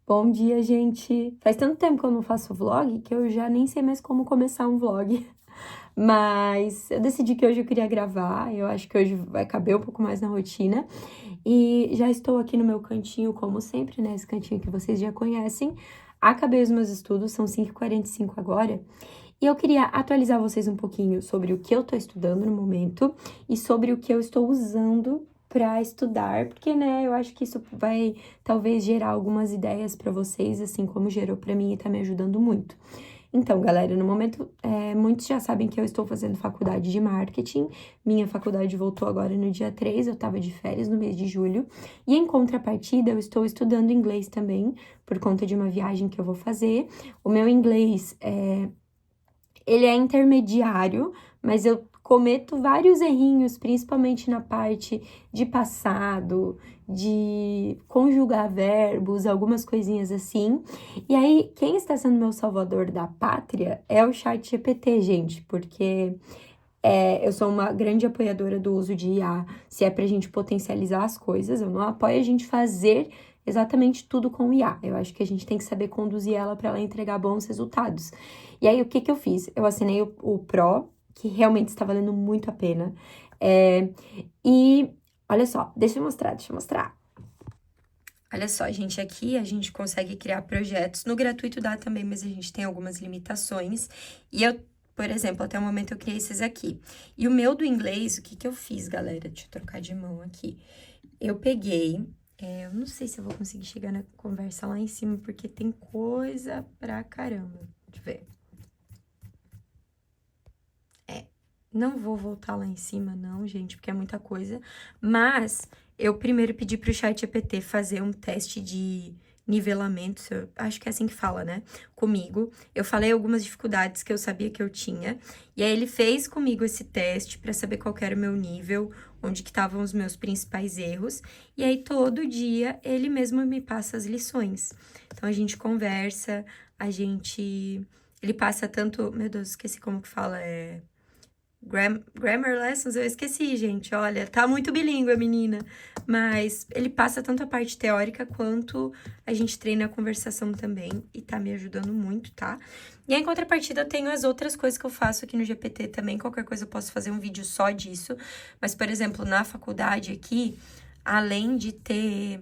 Bom dia, gente! Faz tanto tempo que eu não faço vlog que eu já nem sei mais como começar um vlog. Mas eu decidi que hoje eu queria gravar, eu acho que hoje vai caber um pouco mais na rotina. E já estou aqui no meu cantinho, como sempre, né? Esse cantinho que vocês já conhecem. Acabei os meus estudos, são 5h45 agora. E eu queria atualizar vocês um pouquinho sobre o que eu tô estudando no momento e sobre o que eu estou usando para estudar, porque, né, eu acho que isso vai talvez gerar algumas ideias para vocês, assim como gerou para mim e tá me ajudando muito. Então, galera, no momento, muitos já sabem que eu estou fazendo faculdade de marketing. Minha faculdade voltou agora no dia 3, eu tava de férias no mês de julho. E em contrapartida, eu estou estudando inglês também, por conta de uma viagem que eu vou fazer. O meu inglês ele é intermediário, mas eu cometo vários errinhos, principalmente na parte de passado, de conjugar verbos, algumas coisinhas assim. E aí, quem está sendo meu salvador da pátria é o ChatGPT, gente, porque eu sou uma grande apoiadora do uso de IA, se é pra gente potencializar as coisas, eu não apoio a gente fazer exatamente tudo com IA. Eu acho que a gente tem que saber conduzir ela para ela entregar bons resultados. E aí, o que eu fiz? Eu assinei o Pro, que realmente está valendo muito a pena. E olha só, deixa eu mostrar. Olha só, gente, aqui a gente consegue criar projetos. No gratuito dá também, mas a gente tem algumas limitações. E eu, por exemplo, até o momento eu criei esses aqui. E o meu do inglês, o que eu fiz, galera? Deixa eu trocar de mão aqui. Eu peguei, eu não sei se eu vou conseguir chegar na conversa lá em cima, porque tem coisa pra caramba. Deixa eu ver. Não vou voltar lá em cima, não, gente, porque é muita coisa. Mas eu primeiro pedi pro ChatGPT fazer um teste de nivelamento, acho que é assim que fala, né? Comigo. Eu falei algumas dificuldades que eu sabia que eu tinha. E aí ele fez comigo esse teste para saber qual que era o meu nível, onde que estavam os meus principais erros. E aí todo dia ele mesmo me passa as lições. Então a gente conversa, ele passa tanto, meu Deus, esqueci como que fala, Grammar lessons, eu esqueci, gente. Olha, tá muito bilíngue a menina. Mas ele passa tanto a parte teórica quanto a gente treina a conversação também. E tá me ajudando muito, tá? E aí, em contrapartida, eu tenho as outras coisas que eu faço aqui no GPT também. Qualquer coisa eu posso fazer um vídeo só disso. Mas, por exemplo, na faculdade aqui, além de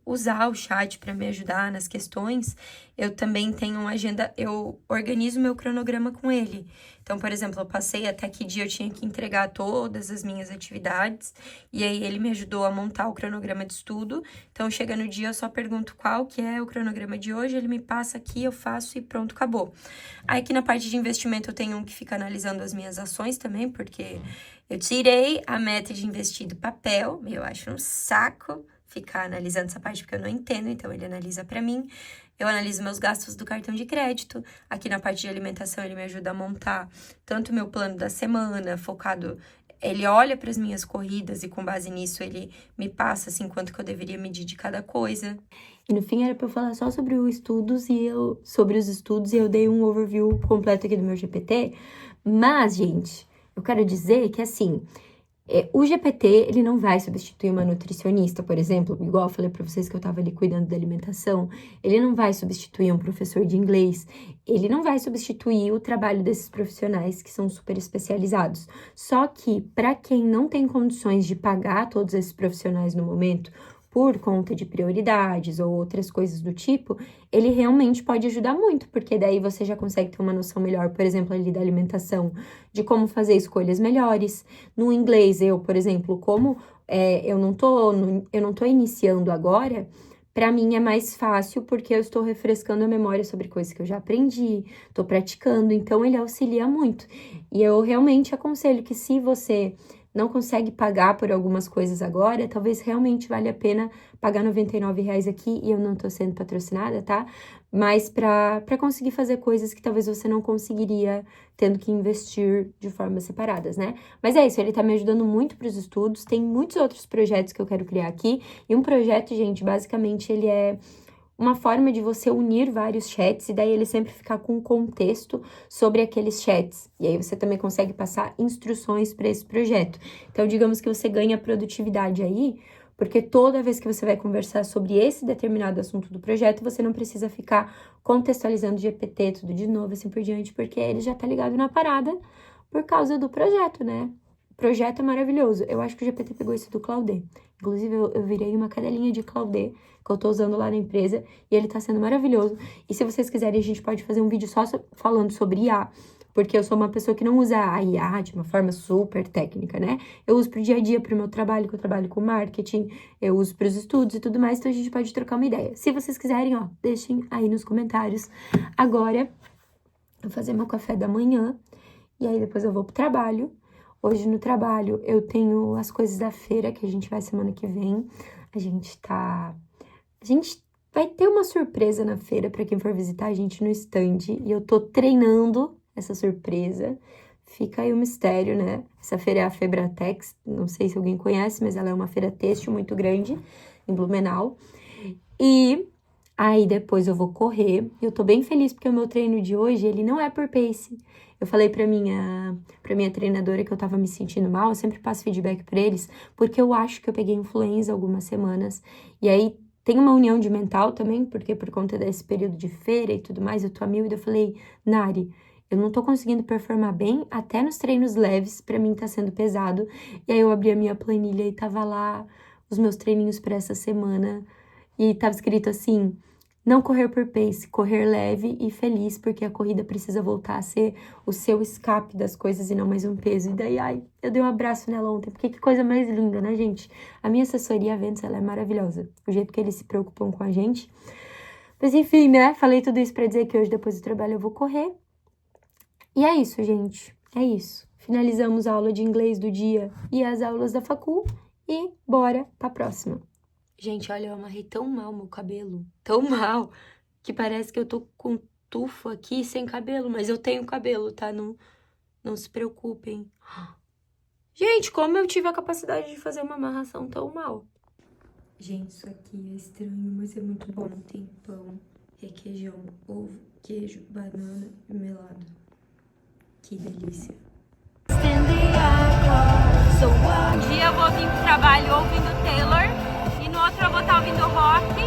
usar o chat para me ajudar nas questões, eu também tenho uma agenda, eu organizo meu cronograma com ele. Então, por exemplo, eu passei até que dia eu tinha que entregar todas as minhas atividades, e aí ele me ajudou a montar o cronograma de estudo. Então, chega no dia, eu só pergunto qual que é o cronograma de hoje, ele me passa aqui, eu faço e pronto, acabou. Aí, aqui na parte de investimento, eu tenho um que fica analisando as minhas ações também, porque eu tirei a meta de investir do papel, eu acho um saco ficar analisando essa parte porque eu não entendo, então ele analisa para mim. Eu analiso meus gastos do cartão de crédito. Aqui na parte de alimentação ele me ajuda a montar tanto o meu plano da semana, focado, ele olha para as minhas corridas e com base nisso ele me passa assim quanto que eu deveria medir de cada coisa. E no fim era para eu falar só sobre os estudos e eu dei um overview completo aqui do meu GPT. Mas, gente, eu quero dizer que assim, o GPT, ele não vai substituir uma nutricionista, por exemplo, igual eu falei para vocês que eu tava ali cuidando da alimentação, ele não vai substituir um professor de inglês, ele não vai substituir o trabalho desses profissionais que são super especializados. Só que, para quem não tem condições de pagar todos esses profissionais no momento, por conta de prioridades ou outras coisas do tipo, ele realmente pode ajudar muito, porque daí você já consegue ter uma noção melhor, por exemplo, ali da alimentação, de como fazer escolhas melhores. No inglês, eu, por exemplo, como eu não tô iniciando agora, para mim é mais fácil porque eu estou refrescando a memória sobre coisas que eu já aprendi, estou praticando, então ele auxilia muito. E eu realmente aconselho que se você não consegue pagar por algumas coisas agora, talvez realmente valha a pena pagar R$ 99 aqui, e eu não tô sendo patrocinada, tá? Mas para conseguir fazer coisas que talvez você não conseguiria tendo que investir de formas separadas, né? Mas é isso, ele tá me ajudando muito para os estudos, tem muitos outros projetos que eu quero criar aqui, e um projeto, gente, basicamente ele é uma forma de você unir vários chats e daí ele sempre ficar com um contexto sobre aqueles chats. E aí você também consegue passar instruções para esse projeto. Então, digamos que você ganha produtividade aí, Porque toda vez que você vai conversar sobre esse determinado assunto do projeto, você não precisa ficar contextualizando o GPT tudo de novo, assim por diante, porque ele já tá ligado na parada por causa do projeto, né? O projeto é maravilhoso. Eu acho que o GPT pegou isso do Claude. Inclusive, eu virei uma cadelinha de Claude, que eu tô usando lá na empresa, e ele tá sendo maravilhoso. E se vocês quiserem, a gente pode fazer um vídeo só falando sobre IA, porque eu sou uma pessoa que não usa a IA de uma forma super técnica, né? Eu uso pro dia a dia, pro meu trabalho, que eu trabalho com marketing, eu uso pros estudos e tudo mais, então a gente pode trocar uma ideia. Se vocês quiserem, ó, deixem aí nos comentários. Agora, eu vou fazer meu café da manhã, e aí depois eu vou pro trabalho. Hoje no trabalho eu tenho as coisas da feira, que a gente vai semana que vem. A gente vai ter uma surpresa na feira pra quem for visitar a gente no stand, e eu tô treinando essa surpresa. Fica aí o mistério, né? Essa feira é a Febratex, não sei se alguém conhece, mas ela é uma feira têxtil muito grande em Blumenau. E aí depois eu vou correr. Eu tô bem feliz porque o meu treino de hoje, ele não é por pace. Eu falei pra minha treinadora que eu tava me sentindo mal, eu sempre passo feedback pra eles, porque eu acho que eu peguei influenza algumas semanas. E aí tem uma união de mental também, porque por conta desse período de feira e tudo mais, eu tô a mil, e eu falei, Nari, eu não tô conseguindo performar bem, até nos treinos leves, pra mim tá sendo pesado. E aí eu abri a minha planilha e tava lá os meus treininhos pra essa semana. E tava escrito assim, não correr por pace, correr leve e feliz, porque a corrida precisa voltar a ser o seu escape das coisas e não mais um peso. E daí, ai, eu dei um abraço nela ontem, porque que coisa mais linda, né, gente? A minha assessoria, a Ventus, ela é maravilhosa. O jeito que eles se preocupam com a gente. Mas enfim, né, falei tudo isso pra dizer que hoje, depois do trabalho, eu vou correr. E é isso, gente. É isso. Finalizamos a aula de inglês do dia e as aulas da facul. E bora pra próxima. Gente, olha, eu amarrei tão mal meu cabelo. Tão mal. Que parece que eu tô com tufo aqui sem cabelo. Mas eu tenho cabelo, tá? Não se preocupem. Gente, como eu tive a capacidade de fazer uma amarração tão mal. Gente, isso aqui é estranho, mas é muito bom. Tem pão, requeijão, ovo, queijo, banana e melado. Que delícia. Um dia eu vou vir pro trabalho ouvindo Taylor, e no outro eu vou estar ouvindo rock,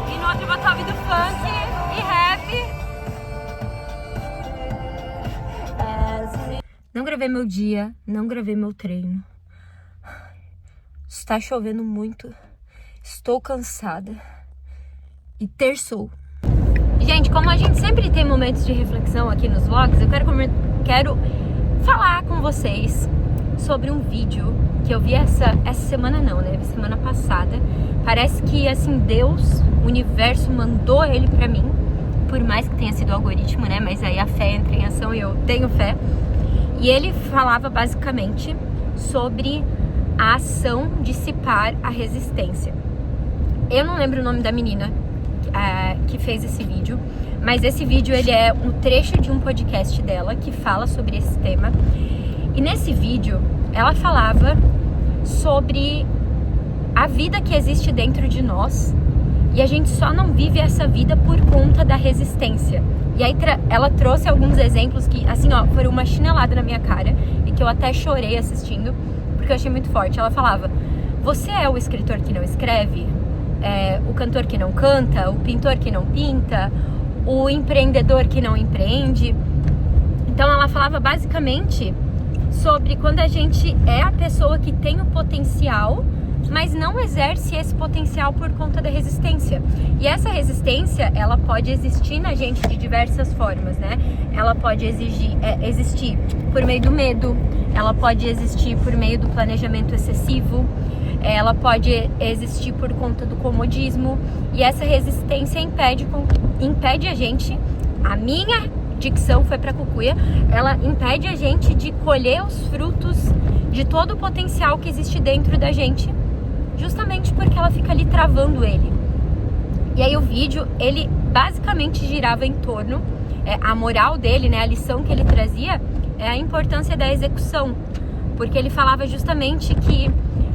e no outro eu vou estar ouvindo funk e rap. Não gravei meu dia, não gravei meu treino. Está chovendo muito, estou cansada e terçou. Gente, como a gente sempre tem momentos de reflexão aqui nos vlogs, eu quero falar com vocês sobre um vídeo que eu vi essa semana não, né? Semana passada. Parece que, assim, Deus, o universo mandou ele pra mim, por mais que tenha sido o algoritmo, né? Mas aí a fé entra em ação e eu tenho fé. E ele falava basicamente sobre a ação dissipar a resistência. Eu não lembro o nome da menina que fez esse vídeo, mas esse vídeo ele é um trecho de um podcast dela que fala sobre esse tema. E nesse vídeo ela falava sobre a vida que existe dentro de nós, e a gente só não vive essa vida por conta da resistência. E aí ela trouxe alguns exemplos que, assim, ó, foram uma chinelada na minha cara, e que eu até chorei assistindo, porque eu achei muito forte. Ela falava, você é o escritor que não escreve, o cantor que não canta, o pintor que não pinta, o empreendedor que não empreende. Então ela falava basicamente sobre quando a gente é a pessoa que tem o potencial, mas não exerce esse potencial por conta da resistência. E essa resistência, ela pode existir na gente de diversas formas, né? Ela pode existir por meio do medo, ela pode existir por meio do planejamento excessivo, ela pode existir por conta do comodismo, e essa resistência impede a gente, a minha dicção foi pra cucuia, ela impede a gente de colher os frutos de todo o potencial que existe dentro da gente, justamente porque ela fica ali travando ele. E aí o vídeo, ele basicamente girava em torno, a moral dele, né, a lição que ele trazia é a importância da execução, porque ele falava justamente que,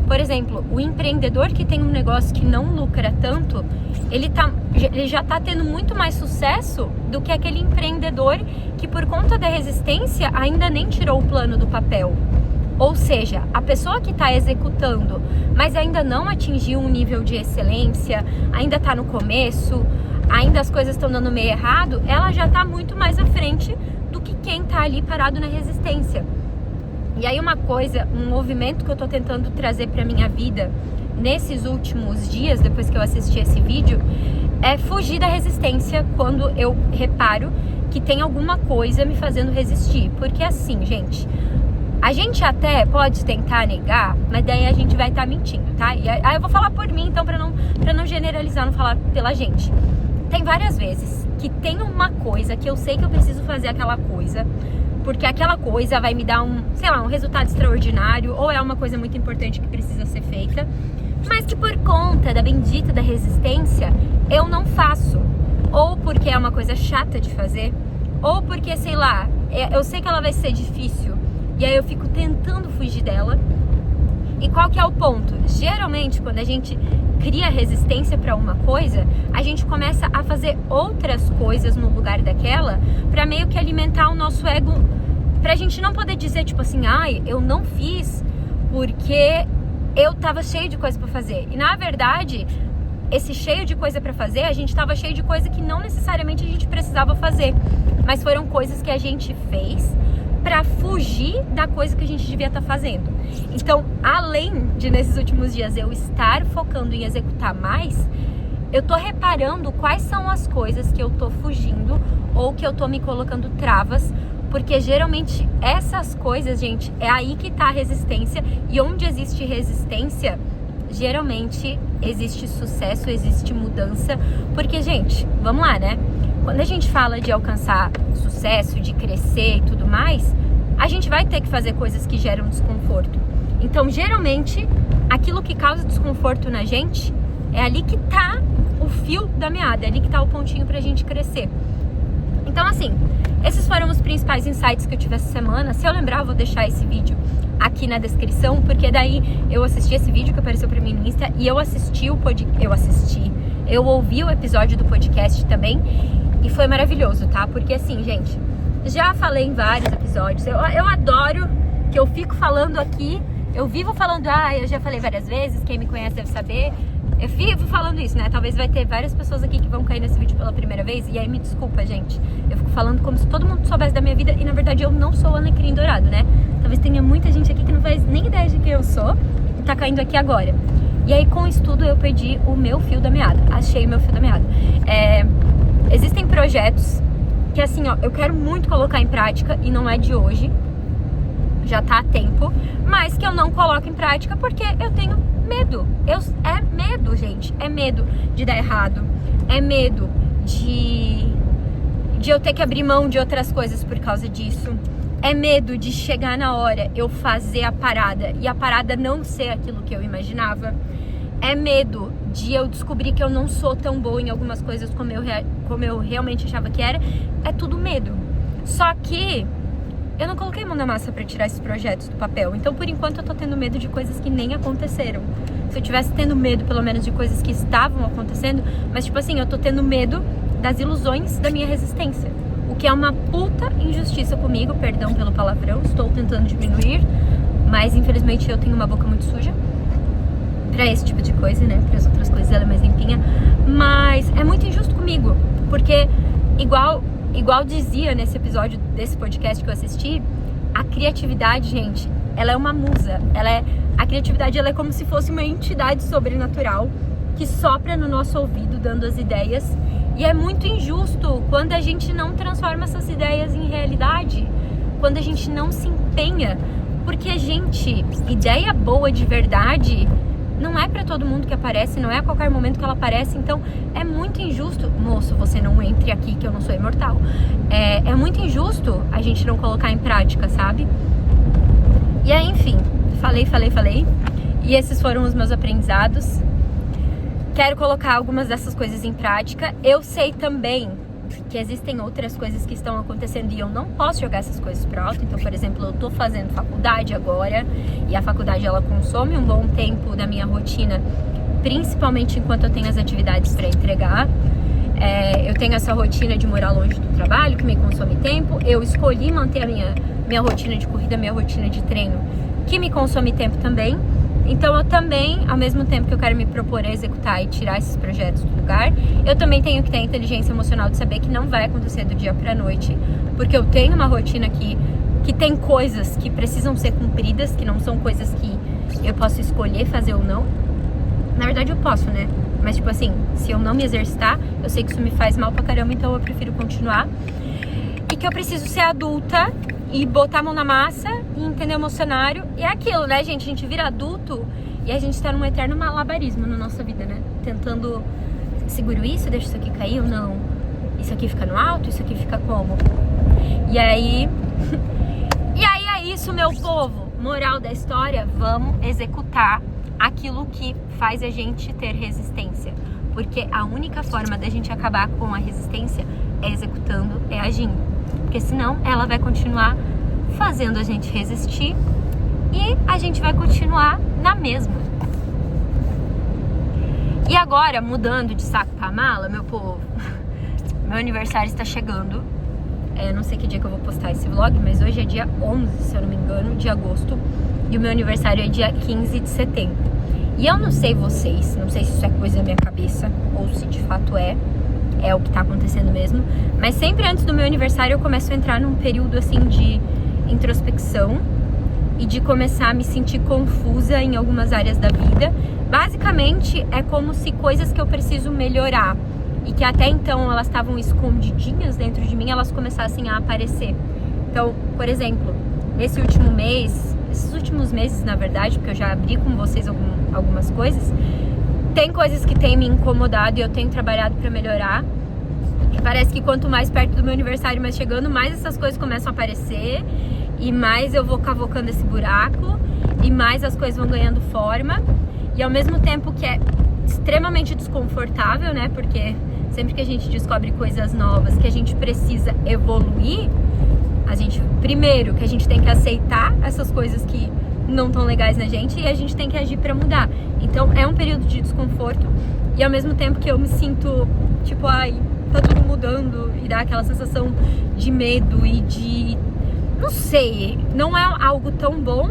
por exemplo, o empreendedor que tem um negócio que não lucra tanto, ele já tá tendo muito mais sucesso do que aquele empreendedor que, por conta da resistência, ainda nem tirou o plano do papel. Ou seja, a pessoa que está executando, mas ainda não atingiu um nível de excelência, ainda está no começo, ainda as coisas estão dando meio errado, ela já está muito mais à frente do que quem está ali parado na resistência. E aí uma coisa, um movimento que eu estou tentando trazer para minha vida nesses últimos dias, depois que eu assisti esse vídeo, é fugir da resistência quando eu reparo que tem alguma coisa me fazendo resistir. Porque assim, gente, a gente até pode tentar negar, mas daí a gente vai estar mentindo, tá? E aí eu vou falar por mim, então, pra não generalizar, não falar pela gente. Tem várias vezes que tem uma coisa que eu sei que eu preciso fazer aquela coisa, porque aquela coisa vai me dar um resultado extraordinário, ou é uma coisa muito importante que precisa ser feita, mas que por conta da bendita da resistência, eu não faço. Ou porque é uma coisa chata de fazer, ou porque, eu sei que ela vai ser difícil, e aí eu fico tentando fugir dela. E qual que é o ponto? Geralmente, quando a gente cria resistência para uma coisa, a gente começa a fazer outras coisas no lugar daquela, para meio que alimentar o nosso ego, pra gente não poder dizer, tipo assim, eu não fiz porque eu tava cheio de coisa para fazer. E na verdade, esse cheio de coisa para fazer, a gente tava cheio de coisa que não necessariamente a gente precisava fazer, mas foram coisas que a gente fez para fugir da coisa que a gente devia estar fazendo. Então, além de nesses últimos dias eu estar focando em executar mais, eu tô reparando quais são as coisas que eu tô fugindo ou que eu tô me colocando travas, porque geralmente essas coisas, gente, é aí que tá a resistência, e onde existe resistência, geralmente existe sucesso, existe mudança, porque, gente, vamos lá, né? Quando a gente fala de alcançar sucesso, de crescer e tudo mais, a gente vai ter que fazer coisas que geram desconforto. Então, geralmente, aquilo que causa desconforto na gente, é ali que tá o fio da meada, é ali que tá o pontinho pra gente crescer. Então, assim, esses foram os principais insights que eu tive essa semana. Se eu lembrar, eu vou deixar esse vídeo aqui na descrição, porque daí eu assisti esse vídeo que apareceu pra mim no Insta e eu ouvi o episódio do podcast também, e foi maravilhoso, tá? Porque assim, gente, já falei em vários episódios, eu adoro que eu fico falando aqui, eu vivo falando, eu já falei várias vezes, quem me conhece deve saber, eu vivo falando isso, né? Talvez vai ter várias pessoas aqui que vão cair nesse vídeo pela primeira vez, e aí me desculpa, gente, eu fico falando como se todo mundo soubesse da minha vida, e na verdade eu não sou o alecrim dourado, né? Talvez tenha muita gente aqui que não faz nem ideia de quem eu sou e tá caindo aqui agora. E aí, com isso tudo, eu perdi o meu fio da meada. Achei o meu fio da meada. Existem projetos que, assim, eu quero muito colocar em prática, e não é de hoje, já tá há tempo, mas que eu não coloco em prática porque eu tenho medo. É medo, gente. É medo de dar errado. É medo de eu ter que abrir mão de outras coisas por causa disso. É medo de chegar na hora, eu fazer a parada e a parada não ser aquilo que eu imaginava. É medo de eu descobrir que eu não sou tão boa em algumas coisas como eu realmente achava que era. É tudo medo. Só que eu não coloquei mão na massa pra tirar esses projetos do papel. Então, por enquanto, eu tô tendo medo de coisas que nem aconteceram. Se eu tivesse tendo medo, pelo menos, de coisas que estavam acontecendo, mas, tipo assim, eu tô tendo medo das ilusões da minha resistência. O que é uma puta injustiça comigo, perdão pelo palavrão, estou tentando diminuir, mas infelizmente eu tenho uma boca muito suja pra esse tipo de coisa, né? Para as outras coisas ela é mais limpinha, mas é muito injusto comigo, porque igual dizia nesse episódio desse podcast que eu assisti, a criatividade, gente, ela é uma musa, a criatividade ela é como se fosse uma entidade sobrenatural que sopra no nosso ouvido dando as ideias. E é muito injusto quando a gente não transforma essas ideias em realidade, quando a gente não se empenha, porque, gente, ideia boa de verdade não é pra todo mundo que aparece, não é a qualquer momento que ela aparece, então é muito injusto, moço, você não entre aqui que eu não sou imortal, é muito injusto a gente não colocar em prática, sabe? E aí, enfim, falei, e esses foram os meus aprendizados. Quero colocar algumas dessas coisas em prática. Eu sei também que existem outras coisas que estão acontecendo e eu não posso jogar essas coisas pro alto. Então, por exemplo, eu tô fazendo faculdade agora e a faculdade ela consome um bom tempo da minha rotina, principalmente enquanto eu tenho as atividades para entregar. Eu tenho essa rotina de morar longe do trabalho que me consome tempo. Eu escolhi manter a minha rotina de corrida, minha rotina de treino que me consome tempo também. Então eu também, ao mesmo tempo que eu quero me propor a executar e tirar esses projetos do lugar, eu também tenho que ter a inteligência emocional de saber que não vai acontecer do dia pra noite, porque eu tenho uma rotina que tem coisas que precisam ser cumpridas, que não são coisas que eu posso escolher fazer ou não. Na verdade eu posso, né? Mas tipo assim, se eu não me exercitar, eu sei que isso me faz mal pra caramba, então eu prefiro continuar. E que eu preciso ser adulta e botar a mão na massa e entender o emocionário. E é aquilo, né, gente? A gente vira adulto e a gente tá num eterno malabarismo na nossa vida, né? Tentando, seguro isso, deixa isso aqui cair ou não? Isso aqui fica no alto, isso aqui fica como? E aí... E aí é isso, meu povo. Moral da história, vamos executar aquilo que faz a gente ter resistência. Porque a única forma da gente acabar com a resistência é executando, é agindo. Porque senão ela vai continuar fazendo a gente resistir e a gente vai continuar na mesma. E agora, mudando de saco pra mala, meu povo, meu aniversário está chegando. Não sei que dia que eu vou postar esse vlog, mas hoje é dia 11, se eu não me engano, de agosto. E o meu aniversário é dia 15 de setembro. E eu não sei vocês, não sei se isso é coisa da minha cabeça ou se de fato é o que tá acontecendo mesmo. Mas sempre antes do meu aniversário eu começo a entrar num período assim de introspecção e de começar a me sentir confusa em algumas áreas da vida. Basicamente é como se coisas que eu preciso melhorar e que até então elas estavam escondidinhas dentro de mim, elas começassem a aparecer. Então, por exemplo, esses últimos meses, na verdade, porque eu já abri com vocês algumas coisas, tem coisas que têm me incomodado e eu tenho trabalhado pra melhorar. E parece que quanto mais perto do meu aniversário mais chegando, mais essas coisas começam a aparecer e mais eu vou cavocando esse buraco e mais as coisas vão ganhando forma. E ao mesmo tempo que é extremamente desconfortável, né? Porque sempre que a gente descobre coisas novas, que a gente precisa evoluir, primeiro que a gente tem que aceitar essas coisas que não estão legais na gente e a gente tem que agir pra mudar. Então é um período de desconforto e ao mesmo tempo que eu me sinto tipo, ai, tá tudo mudando e dá aquela sensação de medo e de, não sei, não é algo tão bom,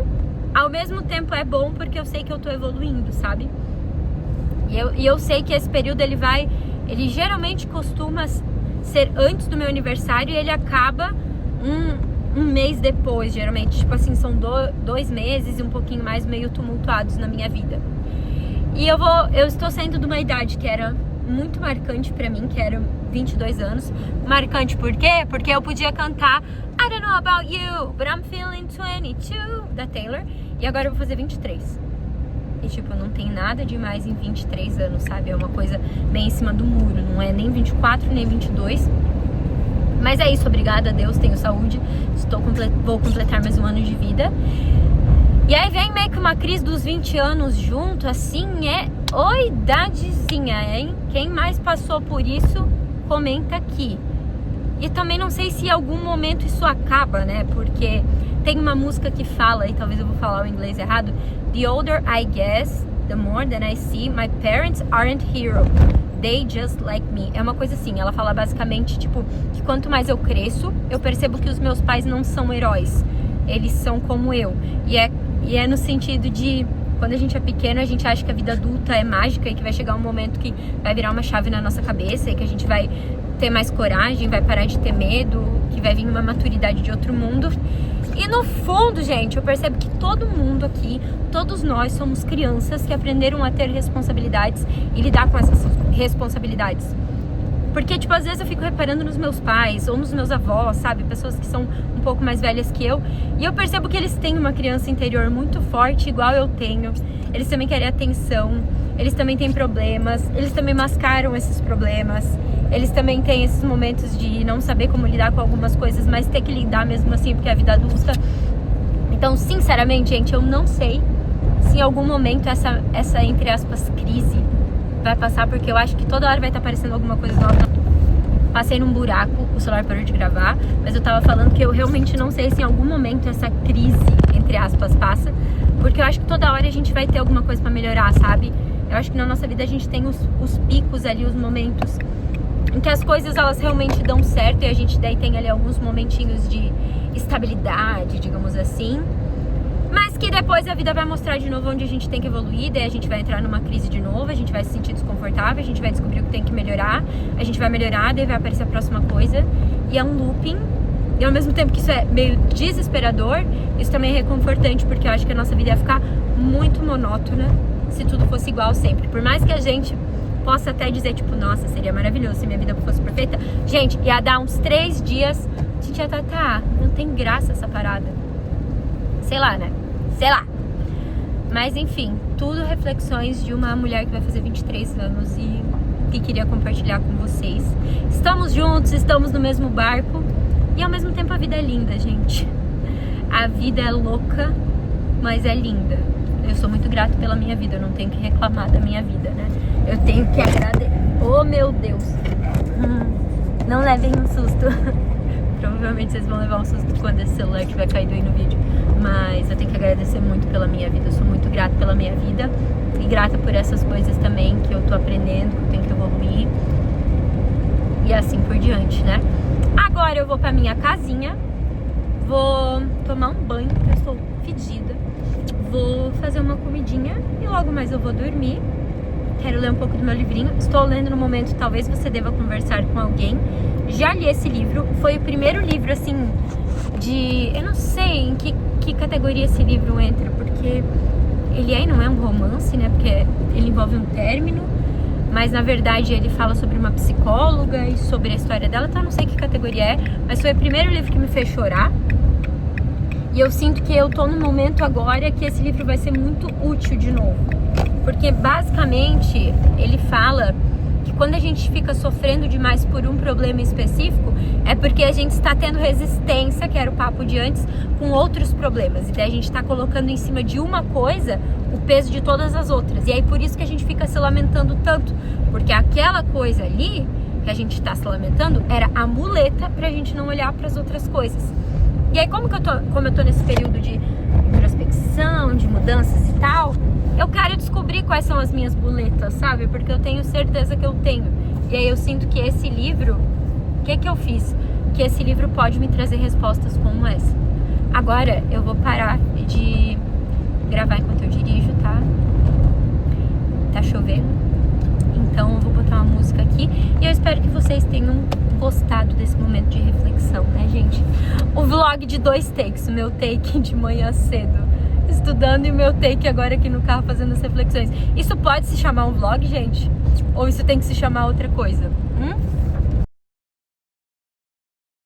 ao mesmo tempo é bom porque eu sei que eu tô evoluindo, sabe? E eu sei que esse período ele geralmente costuma ser antes do meu aniversário e ele acaba um mês depois, geralmente, tipo assim, são 2 meses e um pouquinho mais meio tumultuados na minha vida. E eu estou saindo de uma idade que era muito marcante pra mim, que era 22 anos. Marcante por quê? Porque eu podia cantar I don't know about you, but I'm feeling 22, da Taylor. E agora eu vou fazer 23. E tipo, não tem nada demais em 23 anos, sabe? É uma coisa bem em cima do muro, não é nem 24, nem 22. Mas é isso, obrigada a Deus, tenho saúde, vou completar mais um ano de vida. E aí vem meio que uma crise dos 20 anos junto, assim, Oi, idadezinha, hein? Quem mais passou por isso, comenta aqui. E também não sei se em algum momento isso acaba, né? Porque tem uma música que fala, e talvez eu vou falar o inglês errado, The older I guess, the more that I see, my parents aren't heroes. They just like me. É uma coisa assim, ela fala basicamente, tipo, que quanto mais eu cresço, eu percebo que os meus pais não são heróis. Eles são como eu. E é no sentido de, quando a gente é pequeno, a gente acha que a vida adulta é mágica e que vai chegar um momento que vai virar uma chave na nossa cabeça e que a gente vai ter mais coragem, vai parar de ter medo, que vai vir uma maturidade de outro mundo. E no fundo, gente, eu percebo que todo mundo aqui, todos nós somos crianças que aprenderam a ter responsabilidades e lidar com essas responsabilidades. Porque, tipo, às vezes eu fico reparando nos meus pais ou nos meus avós, sabe? Pessoas que são um pouco mais velhas que eu. E eu percebo que eles têm uma criança interior muito forte, igual eu tenho. Eles também querem atenção. Eles também têm problemas. Eles também mascaram esses problemas. Eles também têm esses momentos de não saber como lidar com algumas coisas, mas ter que lidar mesmo assim, porque é a vida adulta. Então, sinceramente, gente, eu não sei se em algum momento essa entre aspas, crise vai passar, porque eu acho que toda hora vai estar aparecendo alguma coisa nova. Passei num buraco, o celular parou de gravar, mas eu tava falando que eu realmente não sei se em algum momento essa crise, entre aspas, passa, porque eu acho que toda hora a gente vai ter alguma coisa pra melhorar, sabe? Eu acho que na nossa vida a gente tem os picos ali, os momentos em que as coisas elas realmente dão certo e a gente daí tem ali alguns momentinhos de estabilidade, digamos assim. mas que depois a vida vai mostrar de novo onde a gente tem que evoluir, daí a gente vai entrar numa crise de novo, a gente vai se sentir desconfortável, a gente vai descobrir o que tem que melhorar, a gente vai melhorar, daí vai aparecer a próxima coisa, e é um looping, e ao mesmo tempo que isso é meio desesperador, isso também é reconfortante, porque eu acho que a nossa vida ia ficar muito monótona se tudo fosse igual sempre, por mais que a gente possa até dizer, tipo, nossa, seria maravilhoso se minha vida fosse perfeita, gente, ia dar uns 3 dias, a gente ia estar, tá, não tem graça essa parada. Sei lá, né? Sei lá. Mas enfim, tudo reflexões de uma mulher que vai fazer 23 anos e que queria compartilhar com vocês. Estamos juntos, estamos no mesmo barco e ao mesmo tempo a vida é linda, gente. A vida é louca, mas é linda. Eu sou muito grata pela minha vida, eu não tenho que reclamar da minha vida, né? Eu tenho que agradecer. Oh, meu Deus. Não levem um susto. Provavelmente vocês vão levar um susto quando esse celular tiver caído aí no vídeo. Mas eu tenho que agradecer muito pela minha vida. Eu sou muito grata pela minha vida. E grata por essas coisas também que eu tô aprendendo, que eu tenho que evoluir. E assim por diante, né? Agora eu vou pra minha casinha. Vou tomar um banho, porque eu estou fedida. Vou fazer uma comidinha e logo mais eu vou dormir. Quero ler um pouco do meu livrinho. Estou lendo no momento Talvez Você Deva Conversar com Alguém. Já li esse livro. Foi o primeiro livro, assim, de... Eu não sei em que categoria esse livro entra, porque ele não é um romance, né? Porque ele envolve um término. Mas, na verdade, ele fala sobre uma psicóloga e sobre a história dela. Então, eu não sei que categoria é. Mas foi o primeiro livro que me fez chorar. E eu sinto que eu tô num momento agora que esse livro vai ser muito útil de novo. Porque basicamente ele fala que quando a gente fica sofrendo demais por um problema específico, é porque a gente está tendo resistência, que era o papo de antes, com outros problemas. E daí a gente está colocando em cima de uma coisa o peso de todas as outras. E aí por isso que a gente fica se lamentando tanto. Porque aquela coisa ali que a gente está se lamentando era a muleta pra gente não olhar para as outras coisas. E aí como eu tô nesse período de introspecção, de mudanças e tal, eu quero descobrir quais são as minhas muletas, sabe? Porque eu tenho certeza que eu tenho. E aí eu sinto que esse livro, o que eu fiz? Que esse livro pode me trazer respostas como essa. Agora eu vou parar de gravar enquanto eu dirijo, tá? Tá chovendo. Então eu vou botar uma música aqui. E eu espero que vocês tenham gostado desse momento de reflexão, né, gente? O vlog de 2 takes, o meu take de manhã cedo estudando e o meu take agora aqui no carro fazendo as reflexões. Isso pode se chamar um vlog, gente? Ou isso tem que se chamar outra coisa?